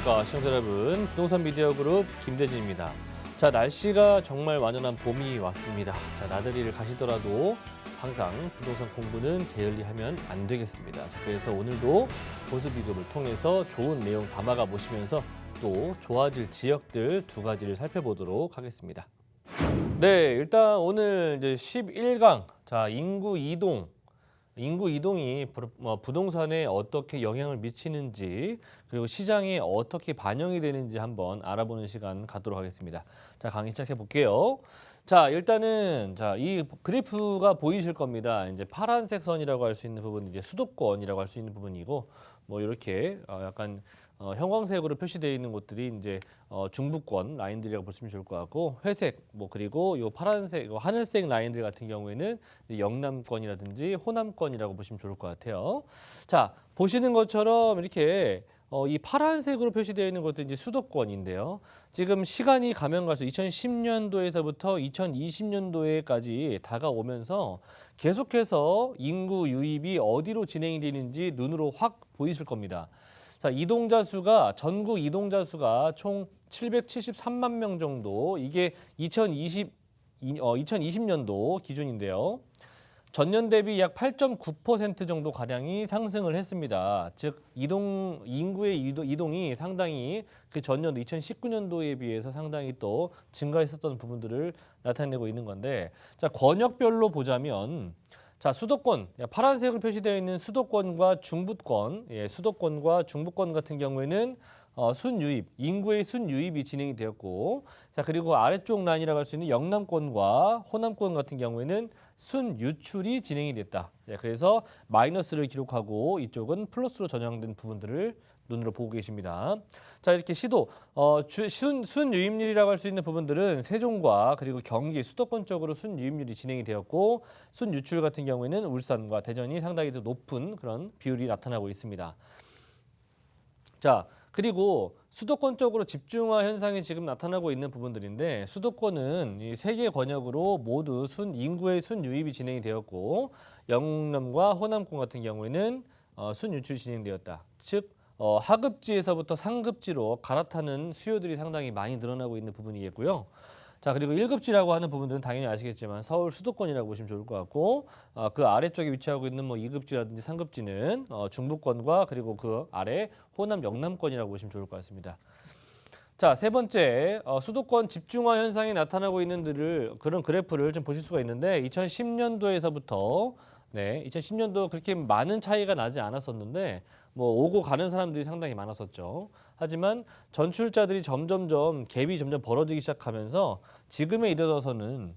안녕하십니까 시청자 여러분, 부동산 미디어 그룹 김대진입니다. 자, 날씨가 정말 완연한 봄이 왔습니다. 자, 나들이를 가시더라도 항상 부동산 공부는 게을리하면 안 되겠습니다. 자, 그래서 오늘도 보수 비교를 통해서 좋은 내용 담아가 보시면서 또 좋아질 지역들 두 가지를 살펴보도록 하겠습니다. 네, 일단 오늘 이제 11강, 자, 인구 이동이 부동산에 어떻게 영향을 미치는지, 그리고 시장에 어떻게 반영이 되는지 한번 알아보는 시간 갖도록 하겠습니다. 자, 강의 시작해 볼게요. 자, 일단은 이 그래프가 보이실 겁니다. 이제 파란색 선이라고 할 수 있는 부분이 이제 수도권이라고 할 수 있는 부분이고, 뭐 이렇게 약간 형광색으로 표시되어 있는 곳들이 이제 중부권 라인들이라고 보시면 좋을 것 같고, 회색 그리고 요 파란색, 하늘색 라인들 같은 경우에는 영남권이라든지 호남권이라고 보시면 좋을 것 같아요. 자, 보시는 것처럼 이렇게 이 파란색으로 표시되어 있는 것도 이제 수도권인데요. 지금 시간이 가면 갈수록 2010년도에서부터 2020년도에까지 다가오면서 계속해서 인구 유입이 어디로 진행이 되는지 눈으로 확 보이실 겁니다. 자, 전국 이동자 수가 총 773만 명 정도, 이게 2020년도 기준인데요. 전년 대비 약 8.9% 정도 가량이 상승을 했습니다. 즉 인구의 이동이 상당히 그 전년도 2019년도에 비해서 상당히 또 증가했었던 부분들을 나타내고 있는 건데, 자, 권역별로 보자면, 자, 수도권, 파란색으로 표시되어 있는 수도권과 중부권, 수도권과 중부권 같은 경우에는 인구의 순유입이 진행이 되었고, 자, 그리고 아래쪽 라인이라고 할 수 있는 영남권과 호남권 같은 경우에는 순유출이 진행이 됐다. 그래서 마이너스를 기록하고 이쪽은 플러스로 전환된 부분들을 눈으로 보고 계십니다. 자, 이렇게 순유입률이라고 할 수 있는 부분들은 세종과 그리고 경기, 수도권 쪽으로 순유입률이 진행이 되었고, 순유출 같은 경우에는 울산과 대전이 상당히 더 높은 그런 비율이 나타나고 있습니다. 자, 그리고 수도권 쪽으로 집중화 현상이 지금 나타나고 있는 부분들인데, 수도권은 이 세 개 권역으로 모두 인구의 순유입이 진행이 되었고, 영남과 호남권 같은 경우에는 순유출이 진행되었다. 즉 하급지에서부터 상급지로 갈아타는 수요들이 상당히 많이 늘어나고 있는 부분이겠고요. 자, 그리고 1급지라고 하는 부분들은 당연히 아시겠지만 서울 수도권이라고 보시면 좋을 것 같고, 그 아래쪽에 위치하고 있는 2급지라든지 3급지는 중부권과 그리고 그 아래 호남 영남권이라고 보시면 좋을 것 같습니다. 자, 세 번째, 수도권 집중화 현상이 나타나고 있는 그런 그래프를 좀 보실 수가 있는데, 2010년도에서부터 2010년도 그렇게 많은 차이가 나지 않았었는데 오고 가는 사람들이 상당히 많았었죠. 하지만 전출자들이 갭이 점점 벌어지기 시작하면서 지금에 이르러서는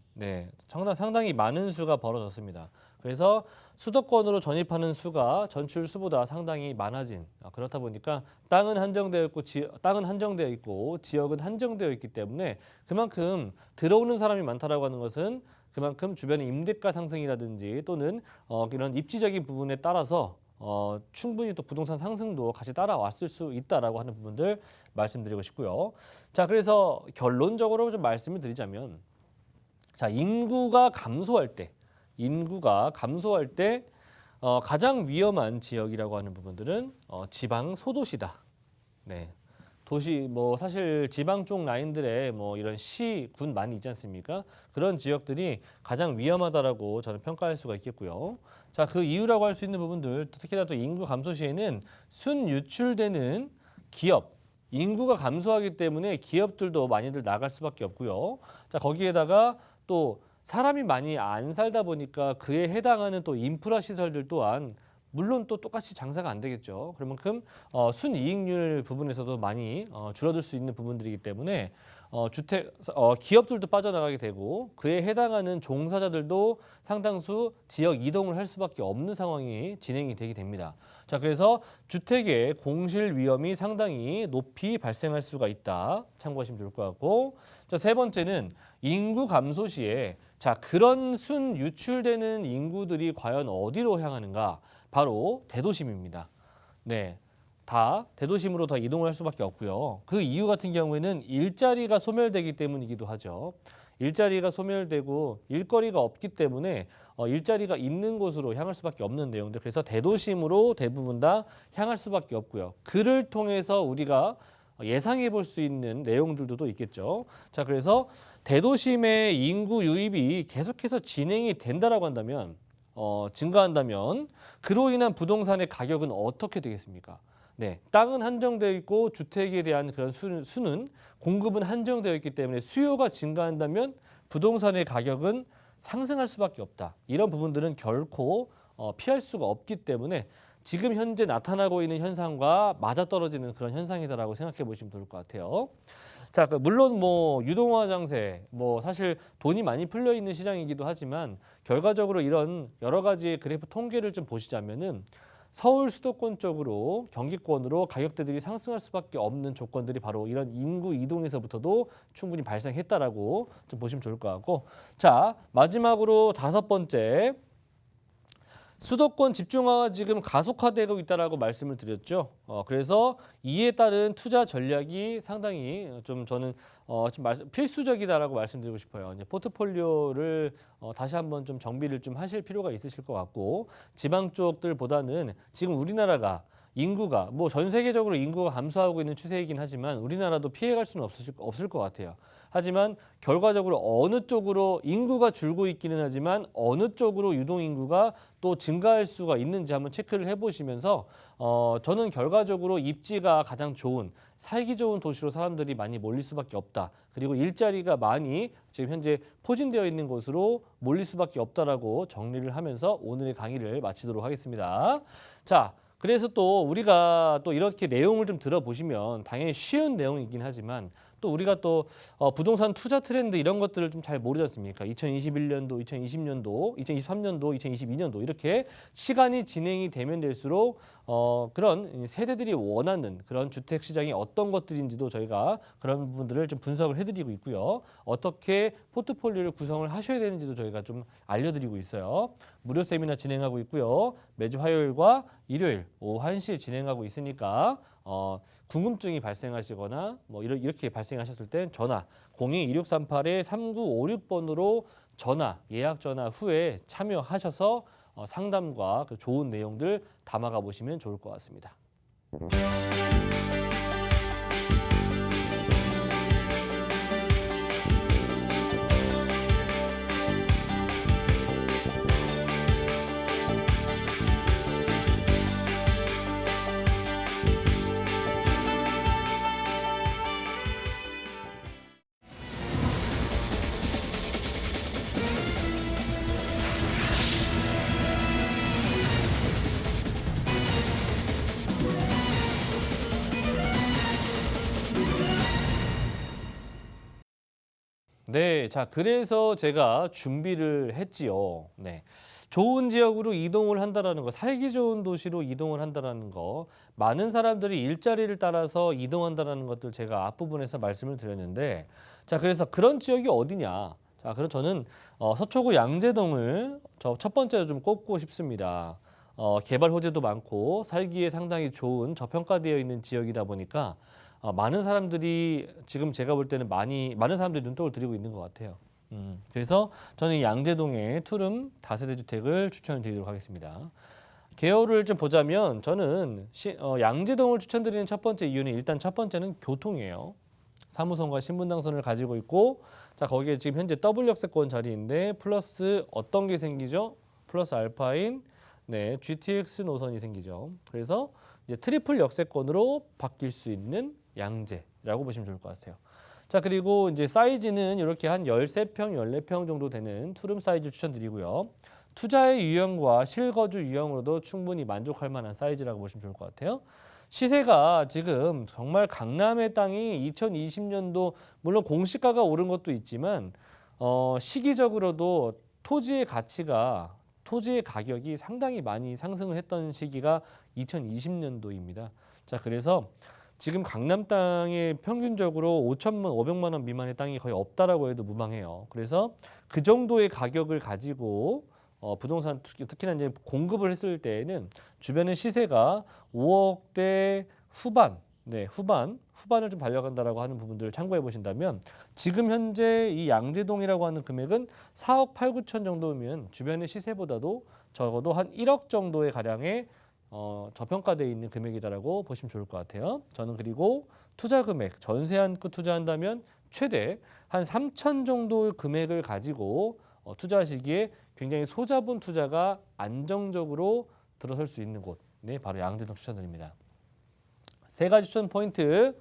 상당히 많은 수가 벌어졌습니다. 그래서 수도권으로 전입하는 수가 전출 수보다 상당히 많아진, 그렇다 보니까 땅은 한정되어 있고 지역은 한정되어 있기 때문에 그만큼 들어오는 사람이 많다라고 하는 것은 그만큼 주변의 임대가 상승이라든지 또는 이런 입지적인 부분에 따라서 충분히 또 부동산 상승도 같이 따라왔을 수 있다라고 하는 부분들 말씀드리고 싶고요. 자, 그래서 결론적으로 좀 말씀을 드리자면, 자, 인구가 감소할 때 가장 위험한 지역이라고 하는 부분들은 지방 소도시다. 도시 사실 지방 쪽 라인들에 이런 시, 군 많이 있지 않습니까? 그런 지역들이 가장 위험하다라고 저는 평가할 수가 있겠고요. 자, 그 이유라고 할 수 있는 부분들, 특히나 또 인구 감소 시에는 순유출되는 기업, 인구가 감소하기 때문에 기업들도 많이들 나갈 수밖에 없고요. 자, 거기에다가 또 사람이 많이 안 살다 보니까 그에 해당하는 또 인프라 시설들 또한 물론 또 똑같이 장사가 안 되겠죠. 그만큼 순이익률 부분에서도 많이 줄어들 수 있는 부분들이기 때문에 기업들도 빠져나가게 되고 그에 해당하는 종사자들도 상당수 지역 이동을 할 수밖에 없는 상황이 진행이 되게 됩니다. 자, 그래서 주택의 공실 위험이 상당히 높이 발생할 수가 있다. 참고하시면 좋을 것 같고, 자, 세 번째는 인구 감소 시에 그런 순유출되는 인구들이 과연 어디로 향하는가? 바로 대도심입니다. 다 대도심으로 더 이동을 할 수밖에 없고요. 그 이유 같은 경우에는 일자리가 소멸되기 때문이기도 하죠. 일자리가 소멸되고 일거리가 없기 때문에 일자리가 있는 곳으로 향할 수밖에 없는 내용들. 그래서 대도심으로 대부분 다 향할 수밖에 없고요. 그를 통해서 우리가 예상해 볼 수 있는 내용들도 또 있겠죠. 자, 그래서 대도심의 인구 유입이 계속해서 진행이 된다라고 한다면 증가한다면 그로 인한 부동산의 가격은 어떻게 되겠습니까? 네, 땅은 한정되어 있고 주택에 대한 그런 수는 공급은 한정되어 있기 때문에 수요가 증가한다면 부동산의 가격은 상승할 수밖에 없다. 이런 부분들은 결코 피할 수가 없기 때문에 지금 현재 나타나고 있는 현상과 맞아떨어지는 그런 현상이다라고 생각해 보시면 좋을 것 같아요. 자, 물론 뭐 유동화 장세, 뭐 사실 돈이 많이 풀려 있는 시장이기도 하지만 결과적으로 이런 여러 가지 그래프 통계를 좀 보시자면은 서울 수도권 쪽으로 경기권으로 가격대들이 상승할 수밖에 없는 조건들이 바로 이런 인구 이동에서부터도 충분히 발생했다라고 좀 보시면 좋을 것 같고, 자, 마지막으로 5번째. 수도권 집중화가 지금 가속화되고 있다라고 말씀을 드렸죠. 그래서 이에 따른 투자 전략이 상당히 좀 저는 좀 필수적이다라고 말씀드리고 싶어요. 이제 포트폴리오를 다시 한번 좀 정비를 좀 하실 필요가 있으실 것 같고, 지방 쪽들보다는 지금 우리나라가 인구가 뭐 전 세계적으로 인구가 감소하고 있는 추세이긴 하지만 우리나라도 피해갈 수는 없을 것 같아요. 하지만 결과적으로 어느 쪽으로 인구가 줄고 있기는 하지만 어느 쪽으로 유동인구가 또 증가할 수가 있는지 한번 체크를 해보시면서 저는 결과적으로 입지가 가장 좋은 살기 좋은 도시로 사람들이 많이 몰릴 수밖에 없다. 그리고 일자리가 많이 지금 현재 포진되어 있는 곳으로 몰릴 수밖에 없다라고 정리를 하면서 오늘의 강의를 마치도록 하겠습니다. 자, 그래서 또 우리가 또 이렇게 내용을 좀 들어보시면 당연히 쉬운 내용이긴 하지만 또 우리가 또 부동산 투자 트렌드 이런 것들을 좀 잘 모르지 않습니까? 2021년도, 2020년도, 2023년도, 2022년도 이렇게 시간이 진행이 되면 될수록 그런 세대들이 원하는 그런 주택 시장이 어떤 것들인지도 저희가 그런 부분들을 좀 분석을 해드리고 있고요. 어떻게 포트폴리오를 구성을 하셔야 되는지도 저희가 좀 알려드리고 있어요. 무료 세미나 진행하고 있고요. 매주 화요일과 일요일 오후 1시에 진행하고 있으니까 궁금증이 발생하시거나 뭐 이렇게 발생하셨을 땐 전화 02-2638-3956번으로 전화 예약 전화 후에 참여하셔서 상담과 그 좋은 내용들 담아가 보시면 좋을 것 같습니다. 네, 자, 그래서 제가 준비를 했지요. 네. 좋은 지역으로 이동을 한다라는 거, 살기 좋은 도시로 이동을 한다라는 거, 많은 사람들이 일자리를 따라서 이동한다라는 것들 제가 앞부분에서 말씀을 드렸는데, 자, 그래서 그런 지역이 어디냐? 자, 그럼 저는 서초구 양재동을 첫 번째로 좀 꼽고 싶습니다. 개발 호재도 많고 살기에 상당히 좋은 저평가되어 있는 지역이다 보니까 많은 사람들이 지금 제가 볼 때는 많은 사람들이 눈독을 들이고 있는 것 같아요. 그래서 저는 양재동의 투룸 다세대 주택을 추천을 드리도록 하겠습니다. 개요를 좀 보자면 저는 양재동을 추천드리는 첫 번째 이유는 일단 첫 번째는 교통이에요. 사무선과 신분당선을 가지고 있고, 자, 거기에 지금 현재 더블 역세권 자리인데 플러스 어떤 게 생기죠? 플러스 알파인 네, GTX 노선이 생기죠. 그래서 이제 트리플 역세권으로 바뀔 수 있는 양재라고 보시면 좋을 것 같아요. 자, 그리고 이제 사이즈는 이렇게 한 13평, 14평 정도 되는 투룸 사이즈 추천드리고요. 투자의 유형과 실거주 유형으로도 충분히 만족할 만한 사이즈라고 보시면 좋을 것 같아요. 시세가 지금 정말 강남의 땅이 2020년도 물론 공시가가 오른 것도 있지만 시기적으로도 토지의 가격이 상당히 많이 상승을 했던 시기가 2020년도입니다. 자, 그래서 지금 강남 땅에 평균적으로 500만 원 미만의 땅이 거의 없다라고 해도 무방해요. 그래서 그 정도의 가격을 가지고 부동산 특히나 이제 공급을 했을 때에는 주변의 시세가 5억대 후반, 네, 후반을 좀 달려간다라고 하는 부분들을 참고해 보신다면 지금 현재 이 양재동이라고 하는 금액은 4억 8, 9천 정도면 주변의 시세보다도 적어도 한 1억 정도의 가량의 저평가되어 있는 금액이다라고 보시면 좋을 것 같아요. 저는 그리고 투자 금액, 전세 안고 투자한다면 최대 한 3천 정도의 금액을 가지고 투자하시기에 굉장히 소자본 투자가 안정적으로 들어설 수 있는 곳, 네, 바로 양재동 추천드립니다. 세 가지 추천 포인트.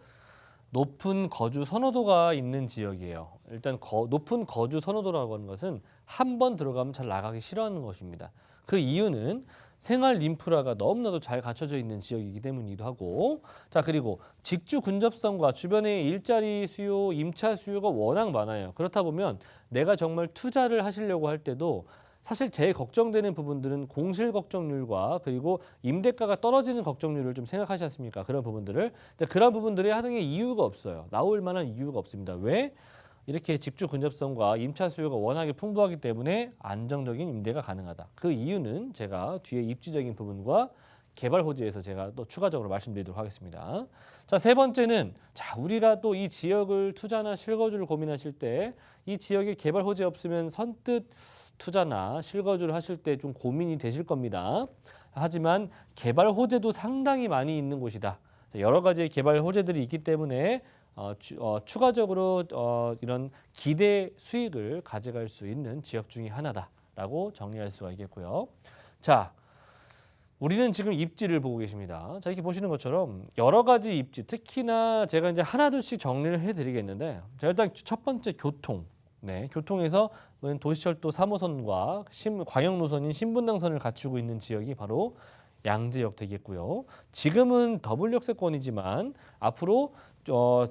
높은 거주 선호도가 있는 지역이에요. 일단 높은 거주 선호도라고 하는 것은 한 번 들어가면 잘 나가기 싫어하는 것입니다. 그 이유는 생활 인프라가 너무나도 잘 갖춰져 있는 지역이기 때문이기도 하고, 자, 그리고 직주 근접성과 주변의 일자리 수요, 임차 수요가 워낙 많아요. 그렇다 보면 내가 정말 투자를 하시려고 할 때도 사실 제일 걱정되는 부분들은 공실 걱정률과 그리고 임대가가 떨어지는 걱정률을 좀 생각하지 않습니까? 그런 부분들을. 그런 부분들이 하등의 이유가 없어요. 나올 만한 이유가 없습니다. 왜? 이렇게 직주 근접성과 임차 수요가 워낙에 풍부하기 때문에 안정적인 임대가 가능하다. 그 이유는 제가 뒤에 입지적인 부분과 개발 호재에서 제가 또 추가적으로 말씀드리도록 하겠습니다. 자, 세 번째는 자, 우리가 또 이 지역을 투자나 실거주를 고민하실 때 이 지역에 개발 호재 없으면 선뜻 투자나 실거주를 하실 때 좀 고민이 되실 겁니다. 하지만 개발 호재도 상당히 많이 있는 곳이다. 여러 가지의 개발 호재들이 있기 때문에 추가적으로 이런 기대 수익을 가져갈 수 있는 지역 중에 하나다라고 정리할 수가 있겠고요. 자, 우리는 지금 입지를 보고 계십니다. 자, 이렇게 보시는 것처럼 여러 가지 입지, 특히나 제가 이제 하나둘씩 정리를 해드리겠는데, 자, 일단 첫 번째 교통. 네, 교통에서 도시철도 3호선과 광역 노선인 신분당선을 갖추고 있는 지역이 바로 양재역 되겠고요. 지금은 더블 역세권이지만 앞으로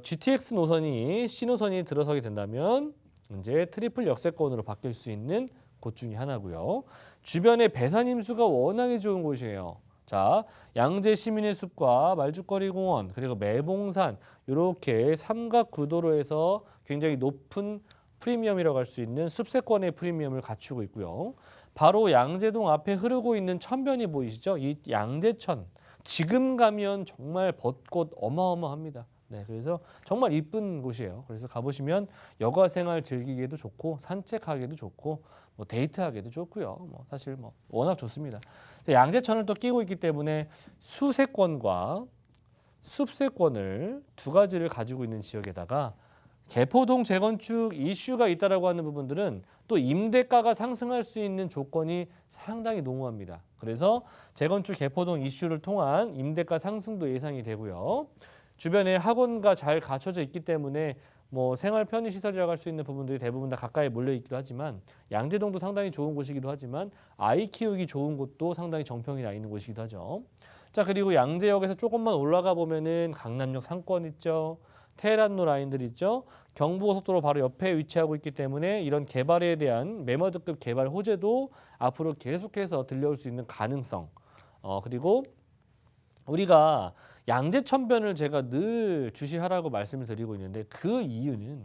GTX 노선이 신호선이 들어서게 된다면 이제 트리플 역세권으로 바뀔 수 있는 곳 중에 하나고요. 주변에 배산 임수가 워낙에 좋은 곳이에요. 자, 양재 시민의 숲과 말죽거리 공원 그리고 매봉산 이렇게 삼각 구도로에서 굉장히 높은 프리미엄이라고 할 수 있는 숲세권의 프리미엄을 갖추고 있고요. 바로 양재동 앞에 흐르고 있는 천변이 보이시죠? 이 양재천. 지금 가면 정말 벚꽃 어마어마합니다. 네, 그래서 정말 이쁜 곳이에요. 그래서 가보시면 여가 생활 즐기기에도 좋고 산책하기에도 좋고 뭐 데이트하기에도 좋고요. 뭐 사실 뭐 워낙 좋습니다. 양재천을 또 끼고 있기 때문에 수세권과 숲세권을 두 가지를 가지고 있는 지역에다가 개포동 재건축 이슈가 있다라고 하는 부분들은 또 임대가가 상승할 수 있는 조건이 상당히 농후합니다. 그래서 재건축 개포동 이슈를 통한 임대가 상승도 예상이 되고요. 주변에 학원가 잘 갖춰져 있기 때문에 뭐 생활 편의 시설이라고 할 수 있는 부분들이 대부분 다 가까이 몰려 있기도 하지만 양재동도 상당히 좋은 곳이기도 하지만 아이 키우기 좋은 곳도 상당히 정평이 나 있는 곳이기도 하죠. 자, 그리고 양재역에서 조금만 올라가 보면은 강남역 상권 있죠. 테헤란로 라인들 있죠. 경부고속도로 바로 옆에 위치하고 있기 때문에 이런 개발에 대한 매머드급 개발 호재도 앞으로 계속해서 들려올 수 있는 가능성. 그리고 우리가 양재천변을 제가 늘 주시하라고 말씀을 드리고 있는데 그 이유는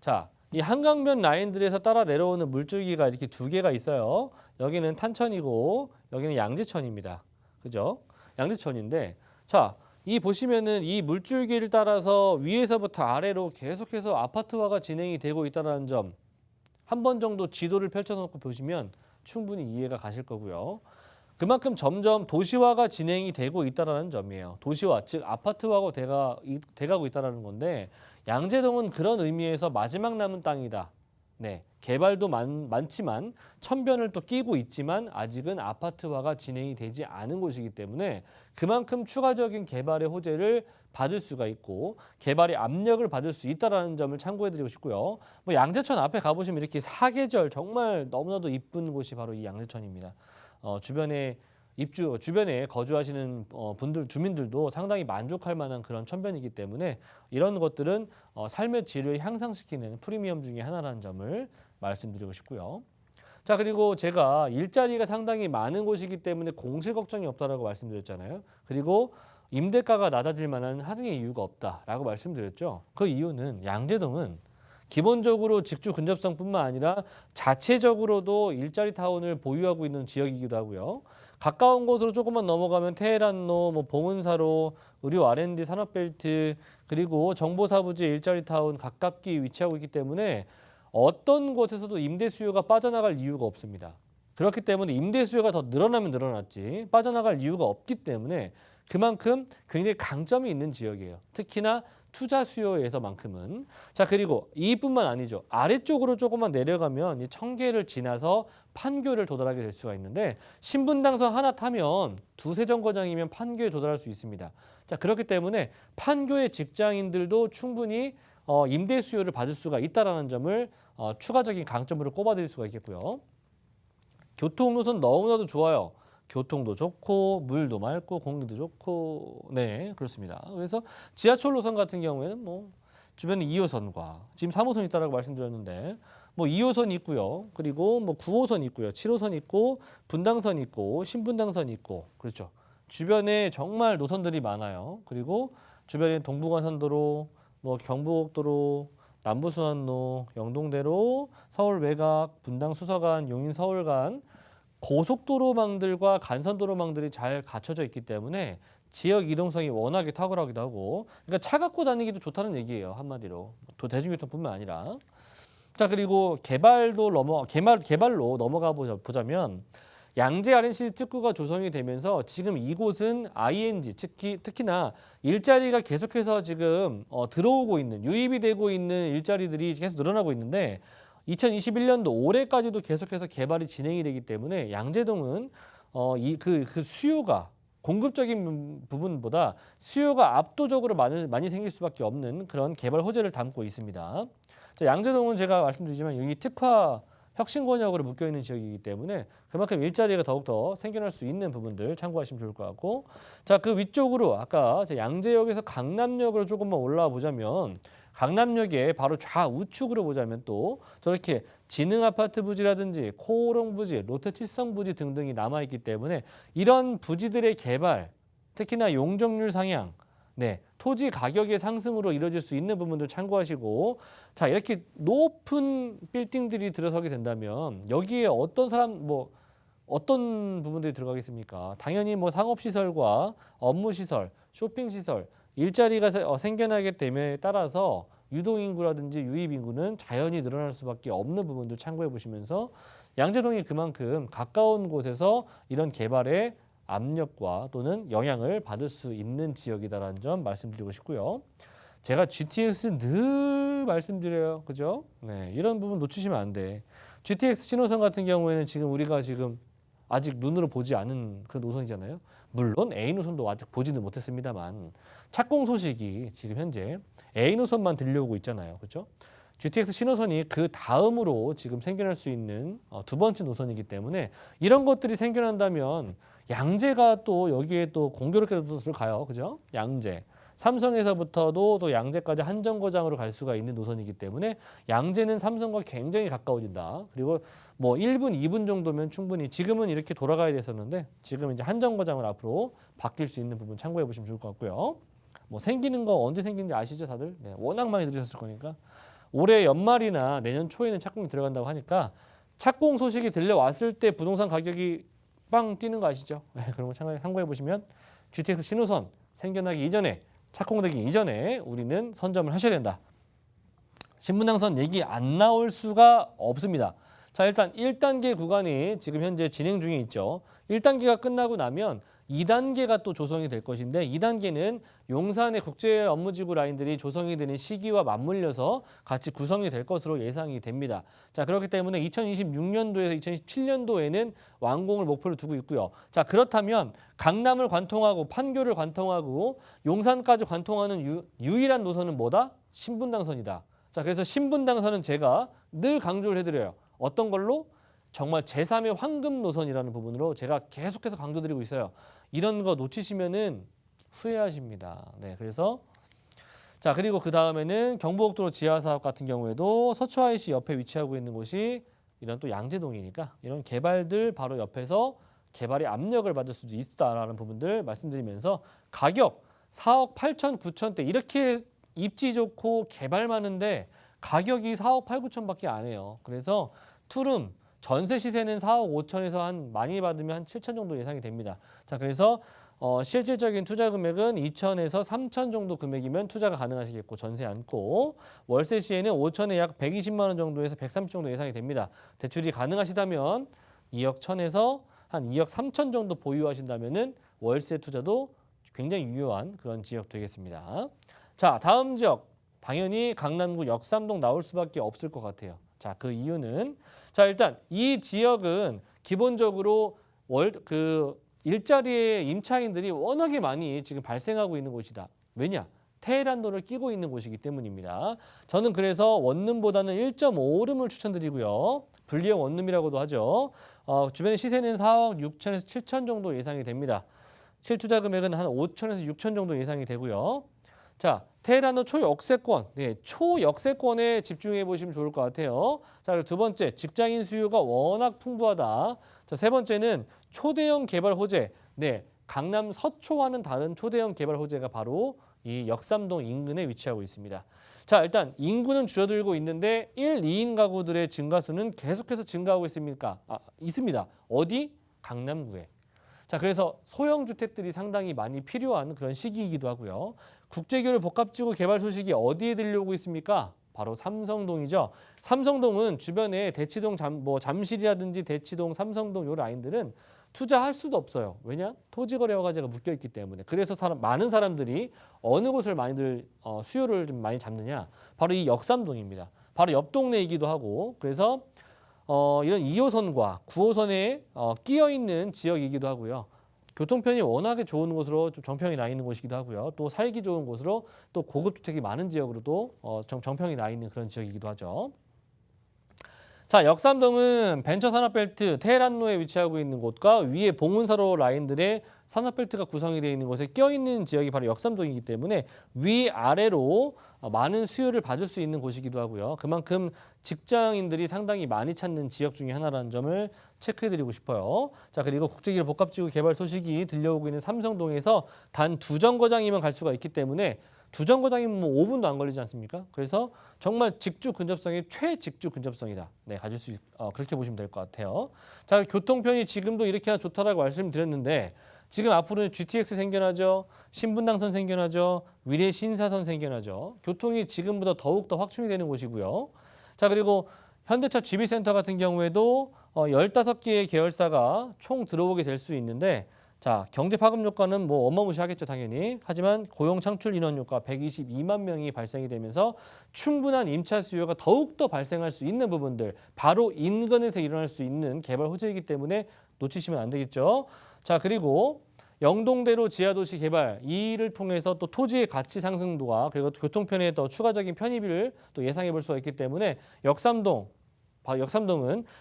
자, 이 한강변 라인들에서 따라 내려오는 물줄기가 이렇게 두 개가 있어요. 여기는 탄천이고 여기는 양재천입니다. 그죠? 양재천인데 자, 이 보시면은 이 물줄기를 따라서 위에서부터 아래로 계속해서 아파트화가 진행이 되고 있다는 점 한 번 정도 지도를 펼쳐놓고 보시면 충분히 이해가 가실 거고요. 그만큼 점점 도시화가 진행이 되고 있다는 점이에요. 도시화, 즉 아파트화가 돼가고 있다는 건데 양재동은 그런 의미에서 마지막 남은 땅이다. 네, 개발도 많지만 천변을 또 끼고 있지만 아직은 아파트화가 진행이 되지 않은 곳이기 때문에 그만큼 추가적인 개발의 호재를 받을 수가 있고 개발의 압력을 받을 수 있다는 점을 참고해드리고 싶고요. 뭐 양재천 앞에 가보시면 이렇게 사계절 정말 너무나도 이쁜 곳이 바로 이 양재천입니다. 주변에 거주하시는 주민들도 상당히 만족할 만한 그런 천변이기 때문에 이런 것들은 삶의 질을 향상시키는 프리미엄 중에 하나라는 점을 말씀드리고 싶고요. 자, 그리고 제가 일자리가 상당히 많은 곳이기 때문에 공실 걱정이 없다라고 말씀드렸잖아요. 그리고 임대가가 낮아질 만한 하등의 이유가 없다라고 말씀드렸죠. 그 이유는 양재동은 기본적으로 직주 근접성뿐만 아니라 자체적으로도 일자리 타운을 보유하고 있는 지역이기도 하고요. 가까운 곳으로 조금만 넘어가면 테헤란로, 봉은사로, 의료 R&D 산업벨트, 그리고 정보사부지 일자리 타운 가깝게 위치하고 있기 때문에 어떤 곳에서도 임대 수요가 빠져나갈 이유가 없습니다. 그렇기 때문에 임대 수요가 더 늘어나면 늘어났지 빠져나갈 이유가 없기 때문에 그만큼 굉장히 강점이 있는 지역이에요. 특히나 투자 수요에서만큼은. 자, 그리고 이뿐만 아니죠. 아래쪽으로 조금만 내려가면 이 청계를 지나서 판교를 도달하게 될 수가 있는데 신분당선 하나 타면 두세 정거장이면 판교에 도달할 수 있습니다. 자, 그렇기 때문에 판교의 직장인들도 충분히 임대 수요를 받을 수가 있다라는 점을 추가적인 강점으로 꼽아드릴 수가 있겠고요. 교통 노선 너무나도 좋아요. 교통도 좋고 물도 맑고 공기도 좋고 네 그렇습니다. 그래서 지하철 노선 같은 경우에는 뭐 주변에 2호선과 지금 3호선 있다라고 말씀드렸는데 뭐 2호선 있고요. 그리고 뭐 9호선 있고요. 7호선 있고 분당선 있고 신분당선 있고 그렇죠. 주변에 정말 노선들이 많아요. 그리고 주변에 동부간선도로 뭐 경부고속도로 남부순환로 영동대로 서울 외곽 분당 수서간 용인 서울간 고속도로망들과 간선도로망들이 잘 갖춰져 있기 때문에 지역 이동성이 워낙에 탁월하기도 하고 그러니까 차 갖고 다니기도 좋다는 얘기예요. 한마디로. 대중교통뿐만 아니라. 자, 그리고 개발로 넘어가 보자면 양재 RNCT 특구가 조성이 되면서 지금 이곳은 ING 특히나 일자리가 계속해서 지금 들어오고 있는 유입이 되고 있는 일자리들이 계속 늘어나고 있는데 2021년도 올해까지도 계속해서 개발이 진행이 되기 때문에 양재동은 그 수요가 공급적인 부분보다 수요가 압도적으로 많이 생길 수밖에 없는 그런 개발 호재를 담고 있습니다. 자, 양재동은 제가 말씀드리지만 여기 특화 혁신권역으로 묶여있는 지역이기 때문에 그만큼 일자리가 더욱더 생겨날 수 있는 부분들 참고하시면 좋을 것 같고 자, 그 위쪽으로 아까 양재역에서 강남역으로 조금만 올라와 보자면 강남역의 바로 좌우측으로 보자면 또 저렇게 지능아파트 부지라든지 코오롱 부지, 롯데칠성 부지 등등이 남아있기 때문에 이런 부지들의 개발, 특히나 용적률 상향, 네, 토지 가격의 상승으로 이루어질 수 있는 부분들 참고하시고 자, 이렇게 높은 빌딩들이 들어서게 된다면 여기에 어떤 부분들이 들어가겠습니까? 당연히 뭐 상업시설과 업무시설, 쇼핑시설, 일자리가 생겨나게 됨에 따라서 유동인구라든지 유입인구는 자연히 늘어날 수밖에 없는 부분들 참고해 보시면서 양재동이 그만큼 가까운 곳에서 이런 개발의 압력과 또는 영향을 받을 수 있는 지역이다라는 점 말씀드리고 싶고요. 제가 GTX 늘 말씀드려요. 그죠? 네, 이런 부분 놓치시면 안 돼. GTX 신호선 같은 경우에는 지금 우리가 아직 눈으로 보지 않은 그 노선이잖아요. 물론 A 노선도 아직 보지는 못했습니다만 착공 소식이 지금 현재 A 노선만 들려오고 있잖아요. 그렇죠? GTX 신호선이 그 다음으로 지금 생겨날 수 있는 두 번째 노선이기 때문에 이런 것들이 생겨난다면 양재가 또 여기에 또 공교롭게도 들어가요. 그죠? 양재. 삼성에서부터도 또 양재까지 한 정거장으로 갈 수가 있는 노선이기 때문에 양재는 삼성과 굉장히 가까워진다. 그리고 뭐 1분, 2분 정도면 충분히 지금은 이렇게 돌아가야 됐었는데 지금 이제 한 정거장을 앞으로 바뀔 수 있는 부분 참고해 보시면 좋을 것 같고요. 뭐 생기는 거 언제 생기는지 아시죠, 다들? 네, 워낙 많이 들으셨을 거니까. 올해 연말이나 내년 초에는 착공이 들어간다고 하니까 착공 소식이 들려왔을 때 부동산 가격이 빵 뛰는 거 아시죠? 네, 그런 거 참고해 보시면 GTX 신호선 생겨나기 이전에 착공되기 이전에 우리는 선점을 하셔야 된다. 신분당선 얘기 안 나올 수가 없습니다. 자, 일단 1단계 구간이 지금 현재 진행 중에 있죠. 1단계가 끝나고 나면 2단계가 또 조성이 될 것인데 2단계는 용산의 국제 업무지구 라인들이 조성이 되는 시기와 맞물려서 같이 구성이 될 것으로 예상이 됩니다. 자, 그렇기 때문에 2026년도에서 2027년도에는 완공을 목표로 두고 있고요. 자, 그렇다면 강남을 관통하고 판교를 관통하고 용산까지 관통하는 유일한 노선은 뭐다? 신분당선이다. 자, 그래서 신분당선은 제가 늘 강조를 해드려요. 어떤 걸로? 정말 제3의 황금 노선이라는 부분으로 제가 계속해서 강조드리고 있어요. 이런 거 놓치시면은 후회하십니다. 네, 그래서 자, 그리고 그 다음에는 경부고속도로 지하 사업 같은 경우에도 서초 IC 옆에 위치하고 있는 곳이 이런 또 양재동이니까 이런 개발들 바로 옆에서 개발의 압력을 받을 수도 있다라는 부분들 말씀드리면서 가격 4억 8천, 9천대 이렇게 입지 좋고 개발 많은데 가격이 4억 8, 9천밖에 안 해요. 그래서 투룸 전세 시세는 4억 5천에서 한 많이 받으면 한 7천 정도 예상이 됩니다. 자, 그래서 실질적인 투자 금액은 2천에서 3천 정도 금액이면 투자가 가능하시겠고 전세 않고 월세 시에는 5천에 약 120만 원 정도에서 130 정도 예상이 됩니다. 대출이 가능하시다면 2억 1천에서 한 2억 3천 정도 보유하신다면은 월세 투자도 굉장히 유효한 그런 지역 되겠습니다. 자, 다음 지역 당연히 강남구 역삼동 나올 수밖에 없을 것 같아요. 자, 그 이유는 자, 일단 이 지역은 기본적으로 일자리의 임차인들이 워낙에 많이 지금 발생하고 있는 곳이다. 왜냐? 테헤란로를 끼고 있는 곳이기 때문입니다. 저는 그래서 원룸보다는 1.5룸을 추천드리고요. 분리형 원룸이라고도 하죠. 주변의 시세는 4억 6천에서 7천 정도 예상이 됩니다. 실투자 금액은 한 5천에서 6천 정도 예상이 되고요. 자, 테헤란로 초역세권, 네, 초역세권에 집중해 보시면 좋을 것 같아요. 자, 그리고 두 번째, 직장인 수요가 워낙 풍부하다. 자, 세 번째는 초대형 개발 호재. 네, 강남 서초와는 다른 초대형 개발 호재가 바로 이 역삼동 인근에 위치하고 있습니다. 자, 일단 인구는 줄어들고 있는데 1, 2인 가구들의 증가수는 계속해서 증가하고 있습니다. 어디? 강남구에. 자, 그래서 소형 주택들이 상당히 많이 필요한 그런 시기이기도 하고요. 국제교류 복합지구 개발 소식이 어디에 들려오고 있습니까? 바로 삼성동이죠. 삼성동은 주변에 대치동, 잠실이라든지 대치동, 삼성동 요 라인들은 투자할 수도 없어요. 왜냐? 토지거래 허가제가 묶여 있기 때문에. 그래서 많은 사람들이 어느 곳을 많이들 수요를 좀 많이 잡느냐? 바로 이 역삼동입니다. 바로 옆 동네이기도 하고. 그래서 이런 2호선과 9호선에 끼어 있는 지역이기도 하고요. 교통편이 워낙에 좋은 곳으로 좀 정평이 나 있는 곳이기도 하고요. 또 살기 좋은 곳으로 또 고급 주택이 많은 지역으로도 정평이 나 있는 그런 지역이기도 하죠. 자, 역삼동은 벤처산업벨트 테헤란로에 위치하고 있는 곳과 위에 봉은사로 라인들의 산업벨트가 구성이 되어 있는 곳에 껴있는 지역이 바로 역삼동이기 때문에 위아래로 많은 수요를 받을 수 있는 곳이기도 하고요. 그만큼 직장인들이 상당히 많이 찾는 지역 중에 하나라는 점을 체크해드리고 싶어요. 자, 그리고 국제기술 복합지구 개발 소식이 들려오고 있는 삼성동에서 단 2정거장이면 갈 수가 있기 때문에 2정거장이면 뭐 5분도 안 걸리지 않습니까? 그래서 정말 직주 근접성이 최직주 근접성이다. 네, 그렇게 보시면 될 것 같아요. 자, 교통편이 지금도 이렇게나 좋다라고 말씀드렸는데 지금 앞으로는 GTX 생겨나죠. 신분당선 생겨나죠. 위례 신사선 생겨나죠. 교통이 지금보다 더욱더 확충이 되는 곳이고요. 자, 그리고 현대차 GB센터 같은 경우에도 15개의 계열사가 총 들어오게 될 수 있는데 자, 경제 파급 효과는 뭐 어마무시하겠죠, 당연히. 하지만 고용 창출 인원 효과 122만 명이 발생이 되면서 충분한 임차 수요가 더욱더 발생할 수 있는 부분들, 바로 인근에서 일어날 수 있는 개발 호재이기 때문에 놓치시면 안 되겠죠. 자, 그리고 영동대로 지하도시 개발, 이를 통해서 또 토지의 가치 상승도와 그리고 교통편의 더 추가적인 편의비를 또 예상해 볼 수가 있기 때문에 역삼동은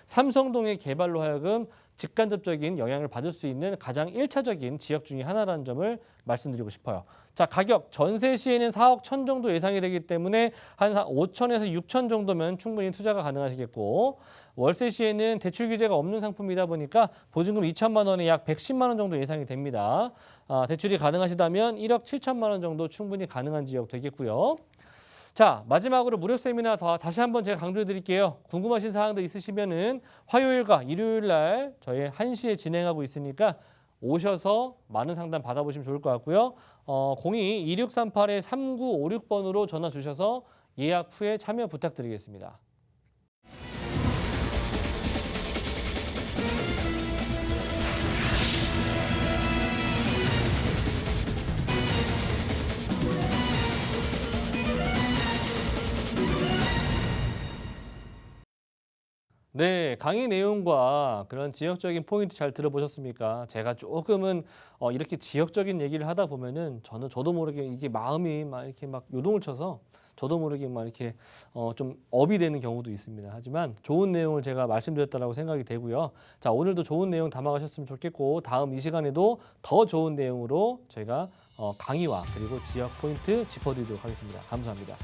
삼성동의 개발로 하여금 직간접적인 영향을 받을 수 있는 가장 1차적인 지역 중에 하나라는 점을 말씀드리고 싶어요. 자, 가격 전세 시에는 4억 1천 정도 예상이 되기 때문에 한 5천에서 6천 정도면 충분히 투자가 가능하시겠고 월세 시에는 대출 규제가 없는 상품이다 보니까 보증금 2천만 원에 약 110만 원 정도 예상이 됩니다. 대출이 가능하시다면 1억 7천만 원 정도 충분히 가능한 지역 되겠고요. 자, 마지막으로 무료 세미나 다시 한번 제가 강조해 드릴게요. 궁금하신 사항들 있으시면은 화요일과 일요일 날 저희 1시에 진행하고 있으니까 오셔서 많은 상담 받아보시면 좋을 것 같고요. 02-2638-3956번으로 전화 주셔서 예약 후에 참여 부탁드리겠습니다. 네, 강의 내용과 그런 지역적인 포인트 잘 들어보셨습니까? 제가 조금은 이렇게 지역적인 얘기를 하다 보면은 저도 모르게 이게 마음이 막 이렇게 막 요동을 쳐서 저도 모르게 막 이렇게 좀 업이 되는 경우도 있습니다. 하지만 좋은 내용을 제가 말씀드렸다라고 생각이 되고요. 자, 오늘도 좋은 내용 담아가셨으면 좋겠고 다음 이 시간에도 더 좋은 내용으로 제가 강의와 그리고 지역 포인트 짚어드리도록 하겠습니다. 감사합니다.